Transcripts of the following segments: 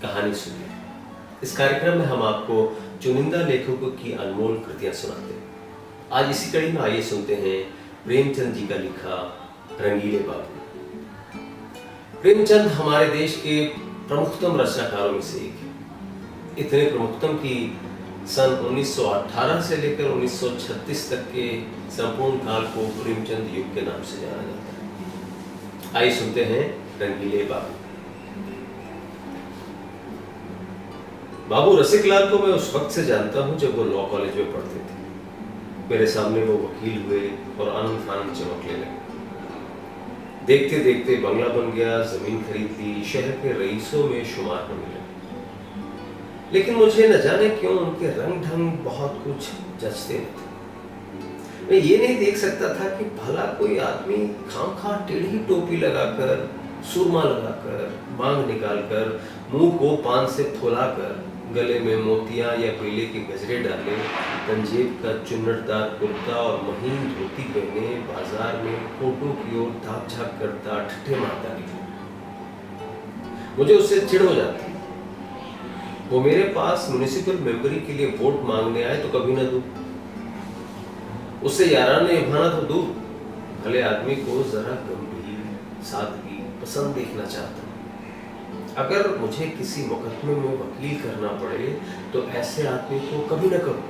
कहानी सुनिए। इस कार्यक्रम में हम आपको चुनिंदा लेखकों की अनमोल कृतियां सुनाते हैं। आज इसी कड़ी में आइए सुनते हैं प्रेमचंद जी का लिखा रंगीले बाबू। प्रेमचंद हमारे देश के प्रमुखतम रचनाकारों में से एक है। इतने प्रमुखतम कि सन 1918 से लेकर 1936 तक के संपूर्ण काल को प्रेमचंद युग के नाम से जाना जाता है। आइए सुनते हैं रंगीले बाबू। बाबू रसिकलाल को मैं उस वक्त से जानता हूं जब वो लॉ कॉलेज में पढ़ते थे। मेरे सामने वो वकील हुए और आनंद फानंद चमकने लगे। देखते देखते बंगला बन गया, जमीन खरीद ली, शहर के रईसों में शुमार होने लगे। लेकिन मुझे न जाने क्यों उनके रंग ढंग बहुत कुछ जचते न थे। मैं ये नहीं देख सकता था कि भला कोई आदमी खामखा टेढ़ी टोपी लगाकर, सुरमा लगाकर, मांग निकालकर, मुंह को पान से फुलाकर, गले में मोतियां या पीले के गजरे डाले, पंजेब का चुन्नटदार कुर्ता और महीन धोती पहने बाजार में फोटो की ओर ताक झाक करता ठट्ठे मारता निकले। मुझे उससे चिढ़ हो जाती। वो मेरे पास म्युनिसिपल मेंबरी के लिए वोट मांगने आए तो कभी न दूं। उससे याराना निभाना तो दूर, भले आदमी को जरा गंभीर, सादगी, पसंद देखना चाहता हूं। अगर मुझे किसी मुकदमे में वकील करना पड़े तो ऐसे आदमी को कभी न करूं,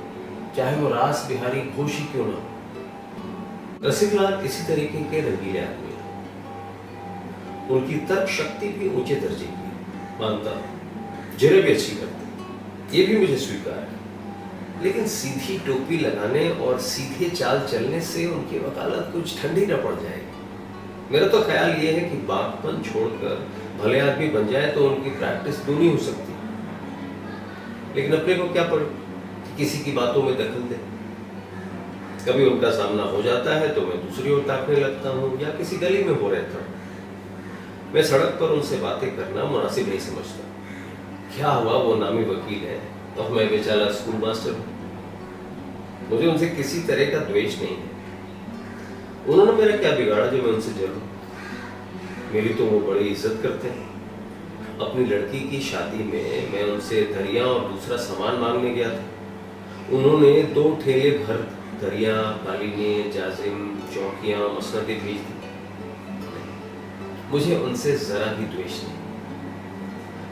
चाहे वो रास बिहारी घोष ही क्यों ना हो। रसिकलाल इसी तरीके के रंगीले आदमी हैं। उनकी तर्क शक्ति भी ऊंचे दर्जे की, मानता हूं। जिरे भी अच्छी करते, ये भी मुझे स्वीकार है। लेकिन सीधी टोपी लगाने और सीधे चाल चलने से उनकी वकालत कुछ ठंडी न पड़ जाएगी। मेरा तो ख्याल ये है कि बागपन छोड़कर भले आदमी बन जाए तो उनकी प्रैक्टिस दूनी हो सकती है। लेकिन अपने को क्या पड़े कि किसी की बातों में दखल दे। कभी उनका सामना हो जाता है तो मैं दूसरी ओर ताकने लगता हूँ या किसी गली में हो रहता हूँ। मैं सड़क पर उनसे बातें करना मुनासिब नहीं समझता। क्या हुआ, वो नामी वकील है और मैं बेचारा स्कूल मास्टर हूँ। मुझे उनसे किसी तरह का द्वेष नहीं है। उन्होंने मेरा क्या बिगाड़ा जो मैं उनसे जलूं? मेरी तो वो बड़ी इज्जत करते हैं। अपनी लड़की की शादी में मैं उनसे दरिया और दूसरा सामान मांगने गया था। उन्होंने 2 ठेले भर दरिया, कालीने, जाजिम, चौकियां, मसनदें भेज दी। मुझे उनसे जरा भी द्वेष नहीं।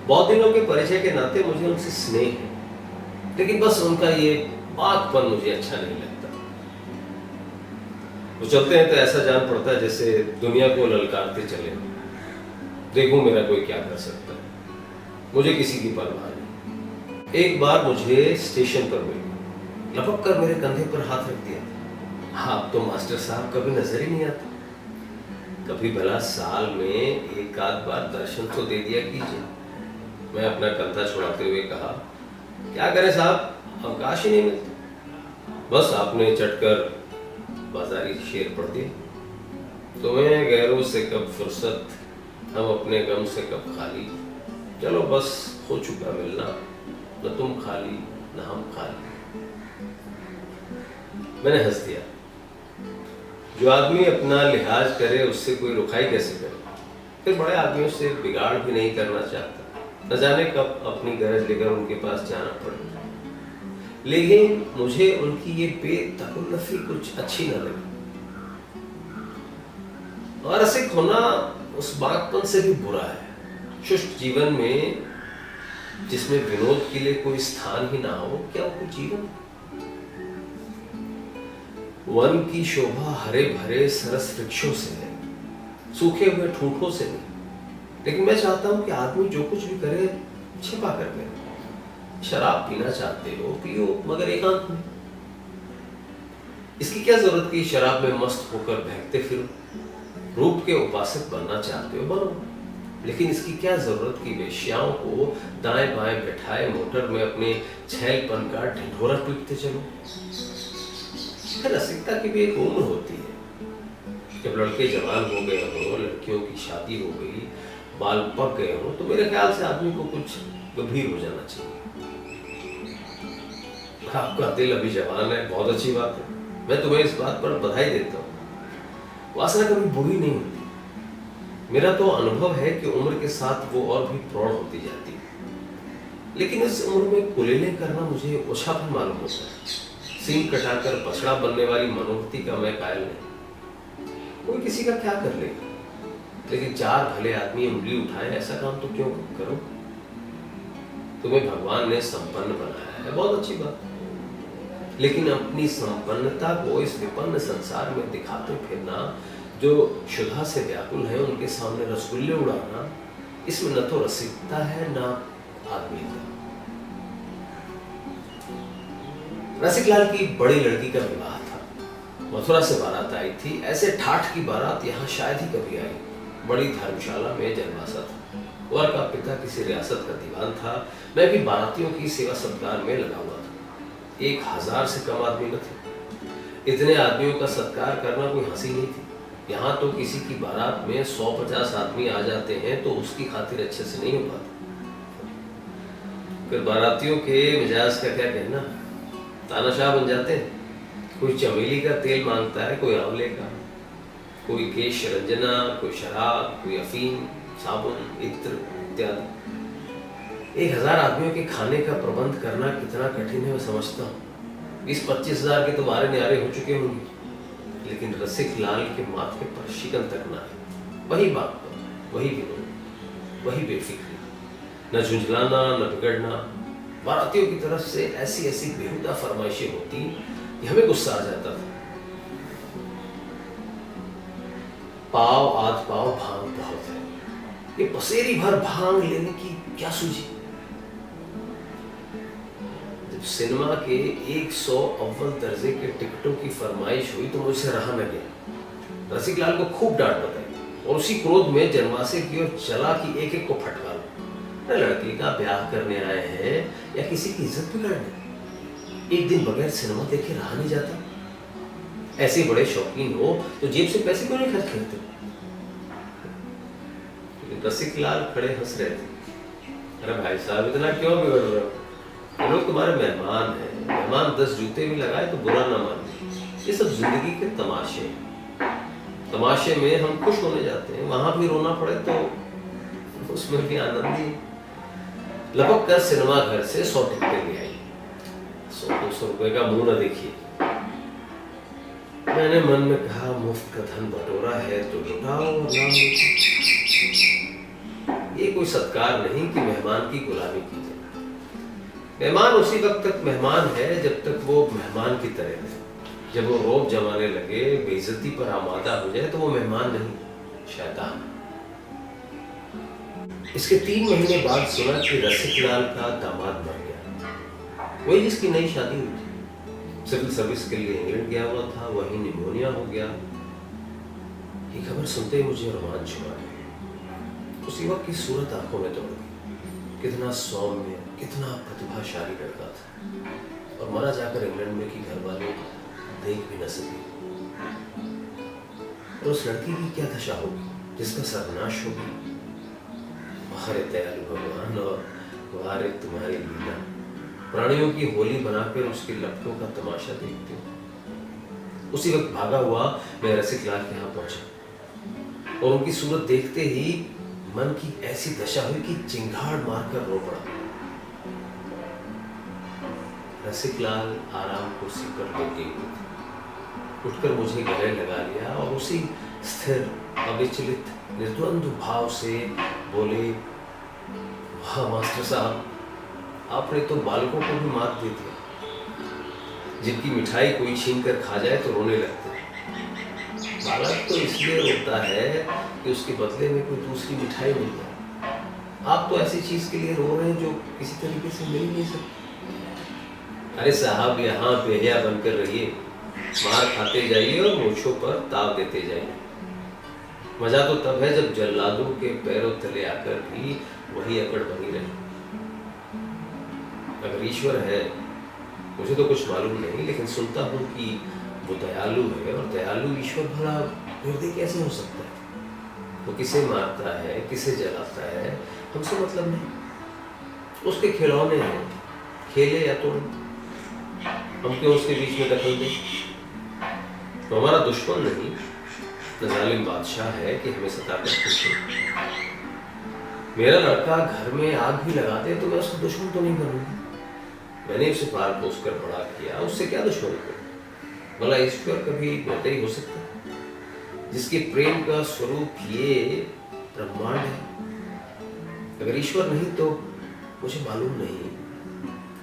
बहुत दिनों के परिचय के नाते मुझे उनसे स्नेह है, लेकिन बस उनका ये बातपन मुझे अच्छा नहीं लगता। वो चलते हैं तो ऐसा जान पड़ता है जैसे दुनिया को ललकारते चले। देखो मेरा कोई क्या कर सकता है, मुझे किसी की परवाह नहीं। एक बार मुझे स्टेशन पर मिली, लपक कर मेरे कंधे पर हाथ रख दिया। आप तो मास्टर साहब कभी नजर ही नहीं आते। कभी भला साल में एक आध बार दर्शन तो दे दिया कीजिए। मैं अपना कंधा छुड़ाते हुए कहा, क्या करें साहब, अवकाश ही नहीं मिलता। बस आपने चटकर बाजारी शेर पढ़ दिए। तुम्हें गैरों से कब फुर्सत, हम अपने गम से कब खाली। चलो बस हो चुका मिलना, न तुम खाली न हम खाली। मैंने हंस दिया। जो आदमी अपना लिहाज करे उससे कोई रुखाई कैसे करे? फिर बड़े आदमियों से बिगाड़ भी नहीं करना चाहता। न जाने कब अपनी गरज लेकर उनके पास जाना पड़े। लेकिन मुझे उनकी ये बेतकल्लुफ़ी कुछ अच्छी न लगी। और रसिक होना उस बागपन से भी बुरा है। शुष्क जीवन में जिसमें विनोद के लिए कोई स्थान ही ना हो, क्या वो जीवन? वन की शोभा हरे भरे सरस वृक्षों से है, सूखे हुए ठूंठों से नहीं। लेकिन मैं चाहता हूं कि आदमी जो कुछ भी करे छिपा कर करे। शराब पीना चाहते हो पियो, मगर एकांत में। इसकी क्या जरूरत कि शराब में मस्त होकर बहकते फिरो? रूप के उपासक बनना चाहते हो बनो, लेकिन इसकी क्या जरूरत कि वेश्याओं को दाएं बाएं बैठाए मोटर में अपने छैलपन का ढिढोरा पीटते चलो। रसिकता की भी एक उम्र होती है। जब लड़के जवान हो गए हो, लड़कियों की शादी हो गई, बाल पक गए हो, तो मेरे ख्याल से आदमी को कुछ गंभीर हो जाना चाहिए। आपका दिल अभी जवान है, बहुत अच्छी बात है। मैं तुम्हें इस बात पर बधाई देता हूँ। वासना कभी बुरी नहीं होती। मेरा तो अनुभव है कि उम्र के साथ वो और भी प्रौढ़ होती जाती है। लेकिन इस उम्र में कुलीने करना मुझे ओछापन मालूम होता है। सींग कटाकर बछड़ा बनने वाली मनोवृत्ति का मैं कायल नहीं। कोई किसी का क्या कर लेगा, लेकिन चार भले आदमी उंगली उठाए ऐसा काम तो क्यों करो। तुम्हें भगवान ने संपन्न बनाया है, बहुत अच्छी बात, लेकिन अपनी संपन्नता को इस विपन्न संसार में दिखाते फिरना, जो क्षुधा से व्याकुल है उनके सामने रसगुल्ले उड़ाना, इसमें न तो रसिकता है न आत्मीयता। रसिकलाल की बड़ी लड़की का विवाह था। मथुरा से बारात आई थी। ऐसे ठाठ की बारात यहाँ शायद ही कभी आई। बड़ी धर्मशाला में जन्मासा था। वर का पिता किसी रियासत का दीवान था। मैं भी बारातियों की सेवा सत्कार में लगा हुआ था। 1000 से कम आदमी न थे। इतने आदमियों का सत्कार करना कोई हंसी नहीं थी। यहाँ तो किसी की बारात में 150 आदमी आ जाते हैं तो उसकी खातिर अच्छे से नहीं हो पाता। फिर बारातियों के मिजाज का क्या कहना, तानाशाह बन जाते हैं। कोई चमेली का तेल मांगता है, कोई आंवले का, कोई केश रंजना, कोई शराब, कोई अफीम, साबुन, इत्र इत्यादि। 1000 आदमियों के खाने का प्रबंध करना कितना कठिन है मैं समझता हूँ। 20-25 हजार के तो वारे न्यारे हो चुके होंगे, लेकिन रसिक लाल के माथे पर शिकन तक ना है। वही बात पर, वही विनोद, वही बेफिक्री, न झुंझलाना न बिगड़ना। बारातियों की तरफ से ऐसी ऐसी बेहुदा फरमाइशें होती कि हमें गुस्सा आ जाता था। पाव आध पाव भांग बहुत है, ये पसेरी भर भांग लेने की क्या सूझी। जब सिनेमा के 100 अव्वल दर्जे के टिकटों की फरमाइश हुई तो मुझसे रहा न गया। रसिकलाल को खूब डांट बताई और उसी क्रोध में जनवासे की ओर चला कि एक एक को फटका लो। लड़की का ब्याह करने आए हैं या किसी की इज्जत बिगाड़ने। एक दिन बगैर सिनेमा देखे रहा नहीं जाता। ऐसे बड़े शौकीन हो तो जेब से पैसे क्यों नहीं खर्च करते। रसिकलाल खड़े हंस रहे थे। अरे भाई साहब, इतना क्यों बिगड़ रहे हो? ये लोग तुम्हारे मेहमान हैं। मेहमान 10 जूते भी लगाए तो बुरा ना माने। ये सब जिंदगी के तमाशे हैं। तमाशे में हम खुश होने जाते हैं, वहां भी रोना पड़े तो उसमें भी आनंद ही। लपक कर सिनेमा घर से 100 टिकटें ले आई। 100-200 रुपए का मुंह न देखिए। मैंने मन में कहा, मुफ्त का धन बटोरा है तो लुटाओ और ना। ये कोई सत्कार नहीं कि मेहमान की गुलामी की जाए। मेहमान उसी वक्त तक मेहमान है जब तक वो मेहमान की तरह है। जब वो रौब जमाने लगे, बेइज्जती पर आमादा हो जाए तो वो मेहमान नहीं, शैतान। इसके 3 महीने बाद सुना कि रसिकलाल का दामाद मर गया। वही जिसकी नई शादी हुई थी। सिविल सर्विस के लिए इंग्लैंड गया हुआ था, वहीं निमोनिया हो गया। ये खबर सुनते ही मुझे रोमांच हुआ। उसी वक्त की सूरत आंखों में दौड़ गई। कितना सौम्य, कितना प्रतिभाशाली लड़का था, और मरा जाकर इंग्लैंड में कि घर वालों देख भी न सके। और उस लड़की की क्या दशा होगी जिसका सर्वनाश होगी। हरे दयालु भगवान, और वारे तुम्हारी लीला। प्राणियों की होली बनाकर उसके लपटों का तमाशा देखते हो। उसी वक्त भागा हुआ मैं रसिकलाल के यहाँ पहुंचा, और उनकी सूरत देखते ही मन की ऐसी दशा हुई कि चिंगाड़ मारकर रो पड़ा। रसिकलाल आराम कुर्सी पर लेटे हुए थे। उठकर मुझे गले लगा लिया और उसी स्थिर, अविचलित, निर्द्वंद्व भाव से बोले, वाह मास्टर साहब, आपने तो बालकों को भी मात दी थी। जिनकी मिठाई कोई छीन कर खा जाए तो रोने लगते हैं। बालक तो इसलिए रोता है कि उसके बदले में कोई दूसरी मिठाई मिल जाए। आप तो ऐसी चीज के लिए रो रहे हैं जो किसी तरीके से मिल नहीं सकती। अरे साहब, यहाँ बेहया बनकर रहिए, मार खाते जाइए और मूंछों पर ताव देते जाइए। मजा तो तब है जब जल्लादों के पैरों तले आकर भी वही अकड़ बनी रहे। अगर ईश्वर है, मुझे तो कुछ मालूम नहीं, लेकिन सुनता हूँ कि वो दयालु है, और दयालु ईश्वर भला हृदय कैसे हो सकता है। वो किसे मारता है, किसे जलाता है, हमसे मतलब नहीं। उसके खिलौने हैं, खेले या तो हम क्यों उसके बीच में दखल दें। तो हमारा दुश्मन नहीं, न जालिम बादशाह है कि हमें सताकर खुश हो। मेरा लड़का घर में आग भी लगा दे तो मैं उसका दुश्मन तो नहीं बनूंगा। मैंने उसे पाल पोस कर बड़ा किया, उससे क्या दुश्मनी करूं? भला ईश्वर कभी निर्दयी हो सकता है? जिसके प्रेम का स्वरूप ये ब्रह्मांड है, अगर ईश्वर नहीं तो मुझे मालूम नहीं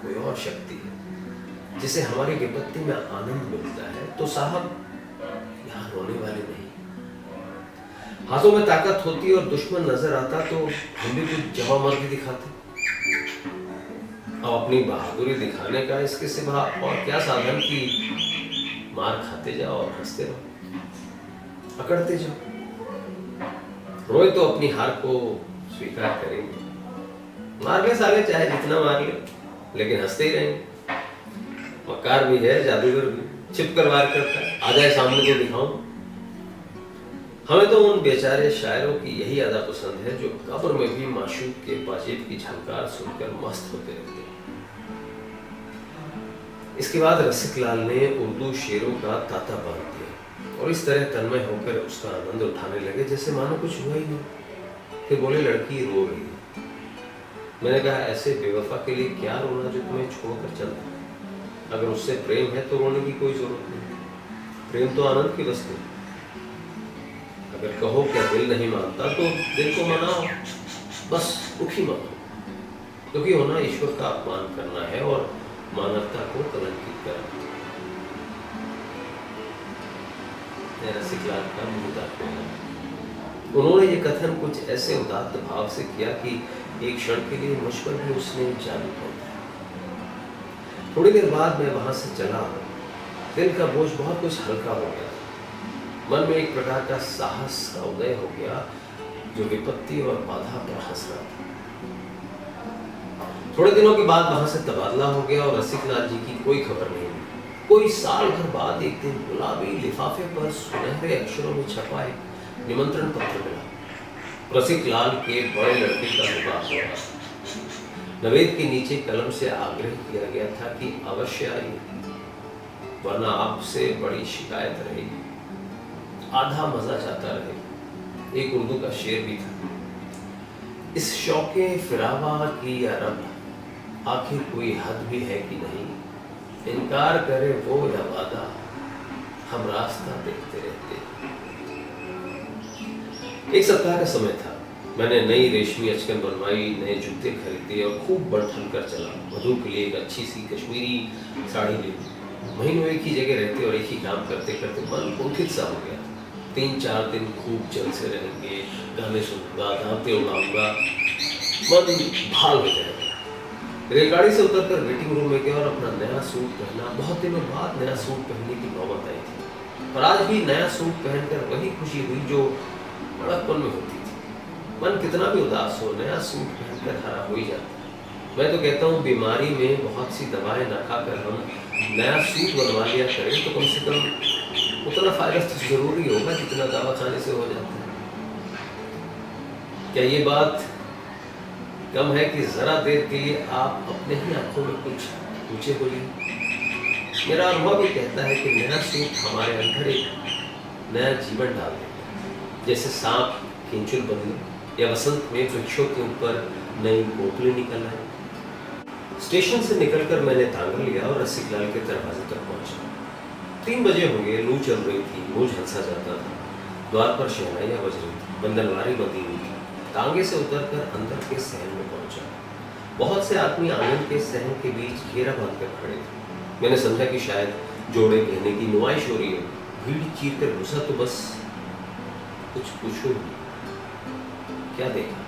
कोई और शक्ति है जिसे हमारी विपत्ति में आनंद मिलता है। तो साहब यहाँ रोने वाले नहीं। हाथों में ताकत होती और दुश्मन नजर आता तो हम भी कुछ जवामर्दी दिखाते। अब अपनी बहादुरी दिखाने का इसके सिवा और क्या साधन की मार खाते जाओ और हंसते रहो, अकड़ते जाओ। रोए तो अपनी हार को स्वीकार करेंगे, मार ले साले चाहे जितना मार ले, लेकिन हंसते ही रहेंगे। मक्कार भी है, जादूगर भी, छिप कर वार करता है, आ जाए सामने तो दिखाऊं। हमें तो उन बेचारे शायरों की यही अदा पसंद है जो कब्र में भी माशूक के पाजीब की झंकार सुनकर मस्त होते रहते हैं। इसके बाद रसिक लाल ने उर्दू शेरों का ताता बांध दिया और इस तरह तन्मय होकर उसका आनंद उठाने लगे जैसे मानो कुछ हुआ ही नहीं। फिर बोले, लड़की रो रही है। मैंने कहा, ऐसे बेवफा के लिए क्या रोना जो तुम्हें छोड़कर चलता। अगर उससे प्रेम है तो रोने की कोई जरूरत नहीं। प्रेम तो आनंद की वस्तु है। अगर कहो क्या दिल नहीं मानता तो दिल को मनाओ, बस दुखी मत हो। दुखी होना ईश्वर का अपमान करना है और मानवता को कलंकित करना। रसिक लाल का मुंह ताकने लगा। उन्होंने ये कथन कुछ ऐसे उदात्त भाव से किया कि एक क्षण के लिए मुझ पर भी उसने जादू कर दिया। थोड़ी देर बाद मैं वहां से चला। दिल का बोझ बहुत कुछ हल्का हो गया। मन में एक प्रकार का साहस का उदय हो गया जो विपत्ति और बाधा पर हंस रहा था। थोड़े दिनों के बाद वहां से तबादला हो गया और रसिक लाल जी की कोई खबर नहीं मिली। कोई साल भर बाद एक दिन गुलाबी लिफाफे पर सुनहरे अक्षरों में छपा एक निमंत्रण पत्र मिला। रसिक लाल के बड़े लड़के का विवाह हो रहा। नवेद के नीचे कलम से आग्रह किया गया था कि अवश्य आइए, वरना आपसे बड़ी शिकायत रहेगी। आधा मजा जाता रहे। एक उर्दू का शेर भी था, इस शौके फिरावा की या रब, आखिर कोई हद भी है कि नहीं। इनकार करे वो या वादा, हम रास्ता देखते रहते। एक सप्ताह का समय था। मैंने नई रेशमी अचकन बनवाई, नए जूते खरीदे और खूब बढ़ कर चला। वधू के लिए एक अच्छी सी कश्मीरी साड़ी ली। महीनों एक ही जगह रहते और एक ही काम करते करते मन कुंठित सा हो गया। 3-4 दिन खूब जलसे रहेंगे, गाने सुनूंगा, दांते उड़ाऊंगा, मन भाल हो जाएगा। रेलगाड़ी से उतरकर वेटिंग रूम में गया और अपना नया सूट पहना। बहुत दिनों बाद नया सूट पहनने की नौबत आई थी और आज भी नया सूट पहनकर वही खुशी हुई जो बड़कपन में होती थी। मन कितना भी उदास हो, नया सूट पहनकर हरा हो ही जाता। मैं तो कहता हूँ बीमारी में बहुत सी दवाएं न खाकर हम नया सूट बनवा लिया करें तो कम से कम उतना फायदा तो जरूरी होगा जितना दवा खाने से हो जाता है। क्या ये बात कम है कि जरा देर के लिए आप अपने ही आंखों में कुछ ऊंचे हो लिए? मेरा अनुभव भी कहता है कि नया सूट हमारे अंदर एक नया जीवन डाल देता है। जैसे सांप किंचुल बदले या वसंत में वृक्षों के ऊपर नई कोपले निकल आए। स्टेशन से निकलकर मैंने तांगा लिया और रसिक लाल के दरवाजे तक पहुंचा। 3 बजे हो गए, लू चल रही थी, मुझ हंसा जाता था। द्वार पर शहनाइयां बज रही थी, बंदनवारी बंधी हुई थी। तांगे से उतरकर अंदर के सहन में पहुंचा। बहुत से आदमी आंगन के सहन के बीच घेरा बांधकर खड़े थे। मैंने समझा कि शायद जोड़े कहने की नुमाइश हो रही है। भीड़ चीर कर घुसा तो बस कुछ पूछो क्या देखा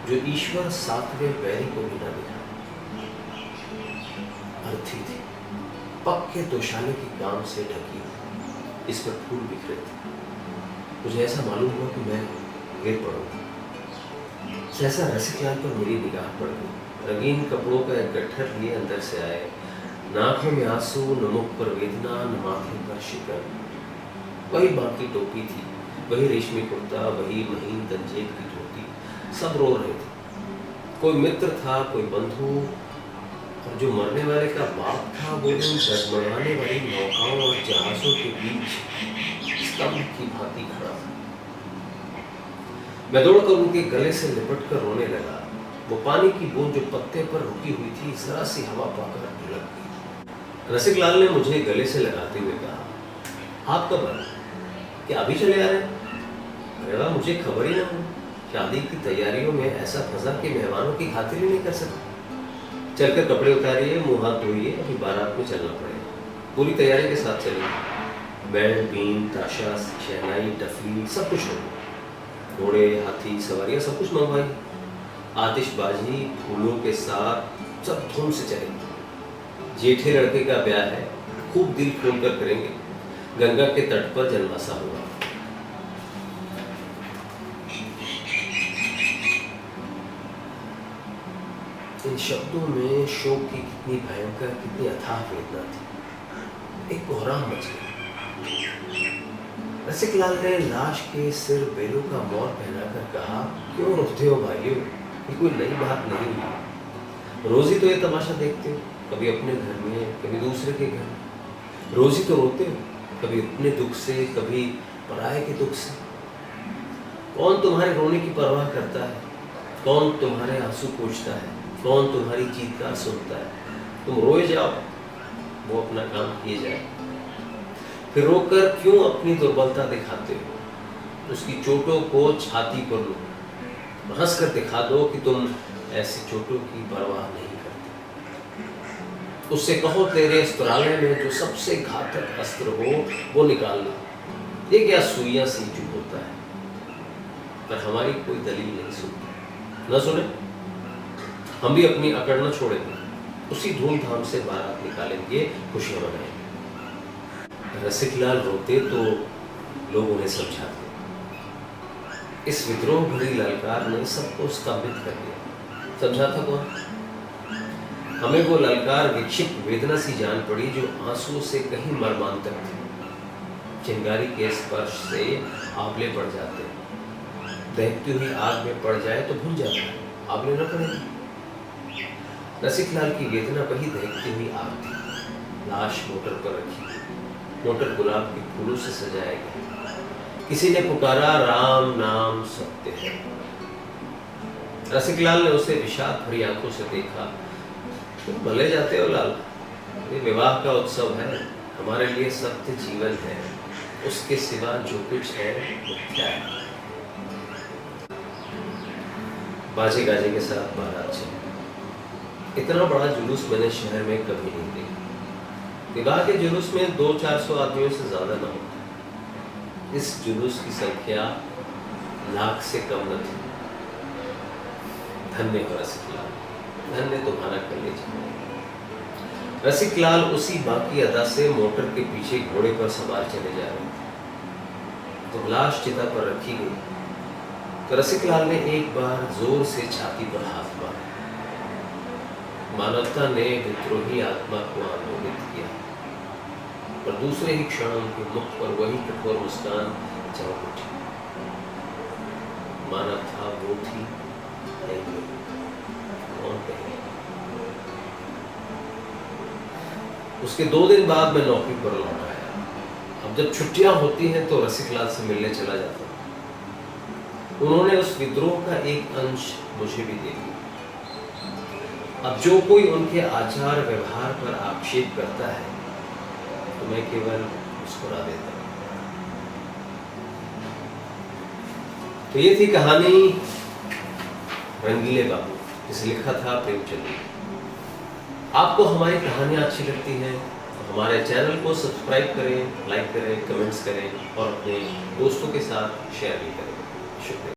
जो ईश्वर सातवें पैरी को भी ना दिखा। अर्थी थी, पक्के तोशाले की काम से ढकी, इस पर फूल बिखरे थे। मुझे ऐसा मालूम हुआ कि मैं गिर पड़ूंगा। सहसा रसिक लाल पर मेरी निगाह पड़ गई। रंगीन कपड़ों का एक गट्ठर लिए अंदर से आए। नाकों में आंसू, न मुख पर वेदना, न माथे पर शिकन। वही बाकी टोपी थी, वही रेशमी कुर्ता, वही महीन तंजेब की धोती। सब रो रहे थे। कोई मित्र था, कोई बंधु, और जो मरने वाले का बाप था वो उन डगमगाने वाली नौकाओं और जहाजों के बीच स्तंभ की भांति खड़ा था। मैं दौड़कर उनके गले से लिपट कर रोने लगा। वो पानी की बूंद जो पत्ते पर रुकी हुई थी, जरा सी हवा पाकर ढुलक गई। रसिक लाल ने मुझे गले से लगाते हुए कहा, आप कब आए? क्या अभी चले आ रहे? अरे वाह, मुझे खबर ही ना हो। शादी की तैयारियों में ऐसा फंसा कि मेहमानों की खातिर ही नहीं कर सकता। चलकर कपड़े उतारिए, मुंह हाथ धोइए, अभी बारात में चलना पड़ेगा। पूरी तैयारी के साथ चलिए। बैंड, बीन, ताशा, शहनाई, टफली सब कुछ होगा। घोड़े, हाथी, सवारियां सब कुछ मंगवाई। आतिशबाजी, फूलों के साथ सब धूम से चलेंगे। जेठे लड़के का ब्याह है, खूब दिल खोलकर करेंगे। गंगा के तट पर जन्माशा होगा। इन शब्दों में शोक की कितनी भयंकर, कितनी अथाह वेदना थी। एक कोहराम मच गया। रसिक लाल ने लाश के सिर बेलों का मोर पहनाकर कहा, क्यों रोते हो भाइयों? ये कोई नई बात नहीं है। रोज ही तो ये तमाशा देखते हो, कभी अपने घर में, कभी दूसरे के घर। रोज ही तो रोते हो, कभी अपने दुख से, कभी पराये के दुख से। कौन तुम्हारे रोने की परवाह करता है? कौन तुम्हारे आंसू पोंछता है? कौन तुम्हारी चीत्कार सुनता है? तुम रोए जाओ, वो अपना काम किए जाए। फिर रोकर क्यों अपनी दुर्बलता दिखाते हो? उसकी चोटों को छाती पर लो, हंसकर दिखा दो कि तुम ऐसी चोटों की परवाह नहीं करते। उससे कहो, तेरे अस्त्रालय में जो सबसे घातक अस्त्र हो वो निकाल लो। ये क्या सुइयां सी चुप होता है? पर हमारी कोई दलील नहीं सुनती। न सुने, हम भी अपनी अकड़ न छोड़ेंगे। उसी धूमधाम से बारात निकालेंगे, खुशियां मनाएंगे। रसिक लाल रोते तो लोग उन्हें समझाते। इस विद्रोह भरी ललकार ने सबको स्तंभित कर दिया। समझाता कौन? हमें वो ललकार विक्षिप्त वेदना सी जान पड़ी जो आंसुओं से कहीं मर्मांतक थी। चिंगारी के स्पर्श से आंवले पड़ जाते। दहकती हुई आग में पड़ जाए तो भून जाता है, आंवले न पड़ेंगे। रसिक लाल की वेदना वही दहकती हुई आग थी। लाश मोटर पर रखी, मोटर गुलाब के फूलों से सजाया गया। किसी ने पुकारा, राम नाम सत्य है। रसिक लाल ने उसे विषाद भरी आंखों से देखा। तुम भले जाते हो लाल, ये विवाह का उत्सव है, हमारे लिए सत्य जीवन है, उसके सिवा जो कुछ है मिथ्या है। बाजे गाजे के साथ बारात चली। इतना बड़ा जुलूस मैंने शहर में कभी नहीं देखा। विवाह के जुलूस में 200-400 आदमियों से ज्यादा न होता। इस जुलूस की संख्या लाख से कम न थी। धन्य हो रसिक लाल, धन्य तुम्हारा कलेजा। रसिक लाल उसी बाकी अदा से मोटर के पीछे घोड़े पर सवार चले जा रहे थे। तो लाश चिता पर रखी गई तो रसिक लाल ने एक बार जोर से छाती पर हाथ मारा। मानवता ने विद्रोही आत्मा को आंदोलित किया, पर दूसरे ही क्षण उनके मुख पर वही कठोर मुस्कान चमक उठी। मानव था वो थी, कौन कहे। उसके 2 दिन बाद मैं नौकरी पर लौट आया। अब जब छुट्टियां होती हैं तो रसिक लाल से मिलने चला जाता। उन्होंने उस विद्रोह का एक अंश मुझे भी दे दिया। अब जो कोई उनके आचार व्यवहार पर आक्षेप करता है तो मैं केवल मुस्कुरा देता हूं। तो ये थी कहानी रंगीले बाबू, जिसे लिखा था प्रेमचंद ने। आपको हमारी कहानियां अच्छी लगती हैं तो हमारे चैनल को सब्सक्राइब करें, लाइक करें, कमेंट्स करें और अपने दोस्तों के साथ शेयर भी करें। शुक्रिया।